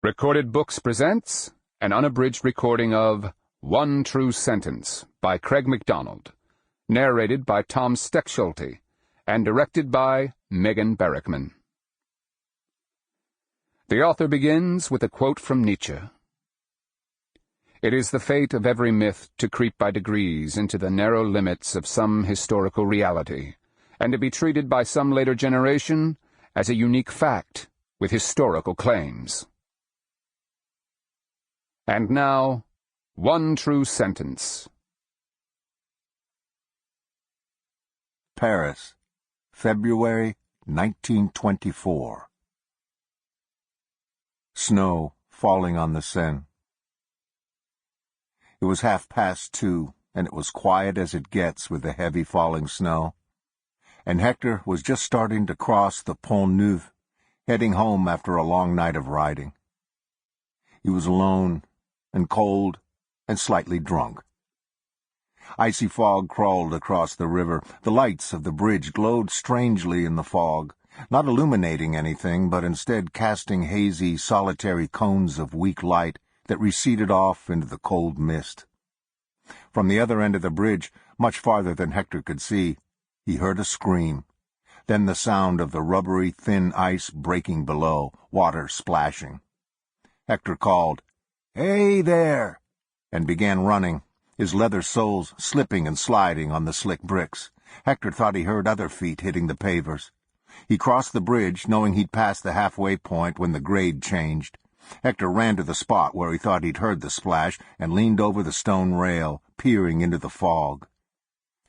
Recorded Books presents an unabridged recording of One True Sentence by Craig McDonald, narrated by Tom Stechschulte, and directed by Megan Barrickman. The author begins with a quote from Nietzsche. It is the fate of every myth to creep by degrees into the narrow limits of some historical reality, and to be treated by some later generation as a unique fact with historical claims. And now, One True Sentence. Paris, February 1924. Snow falling on the Seine. It was 2:30, and it was quiet as it gets with the heavy falling snow. And Hector was just starting to cross the Pont Neuf, heading home after a long night of riding. He was alone, and cold, and slightly drunk. Icy fog crawled across the river. The lights of the bridge glowed strangely in the fog, not illuminating anything, but instead casting hazy, solitary cones of weak light that receded off into the cold mist. From the other end of the bridge, much farther than Hector could see, he heard a scream, then the sound of the rubbery, thin ice breaking below, water splashing. Hector called, "Hey there!" and began running, his leather soles slipping and sliding on the slick bricks. Hector thought he heard other feet hitting the pavers. He crossed the bridge, knowing he'd passed the halfway point when the grade changed. Hector ran to the spot where he thought he'd heard the splash and leaned over the stone rail, peering into the fog.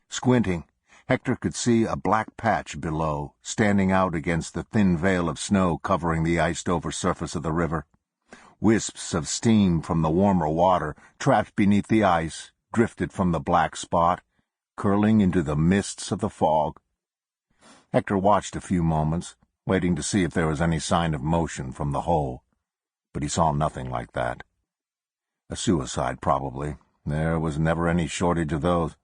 Squinting, Hector could see a black patch below, standing out against the thin veil of snow covering the iced-over surface of the river. Wisps of steam from the warmer water, trapped beneath the ice, drifted from the black spot, curling into the mists of the fog. Hector watched a few moments, waiting to see if there was any sign of motion from the hole, but he saw nothing like that. A suicide, probably. There was never any shortage of those.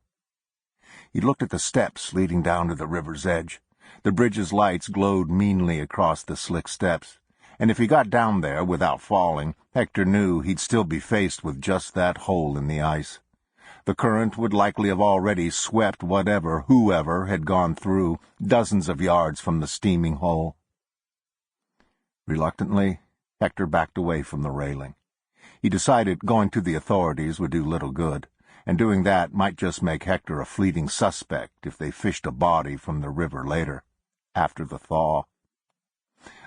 He looked at the steps leading down to the river's edge. The bridge's lights glowed meanly across the slick steps, and if he got down there without falling, Hector knew he'd still be faced with just that hole in the ice. The current would likely have already swept whoever had gone through, dozens of yards from the steaming hole. Reluctantly, Hector backed away from the railing. He decided going to the authorities would do little good, and doing that might just make Hector a fleeting suspect if they fished a body from the river later, after the thaw.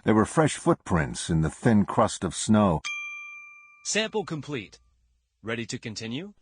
There were fresh footprints in the thin crust of snow. Sample complete. Ready to continue?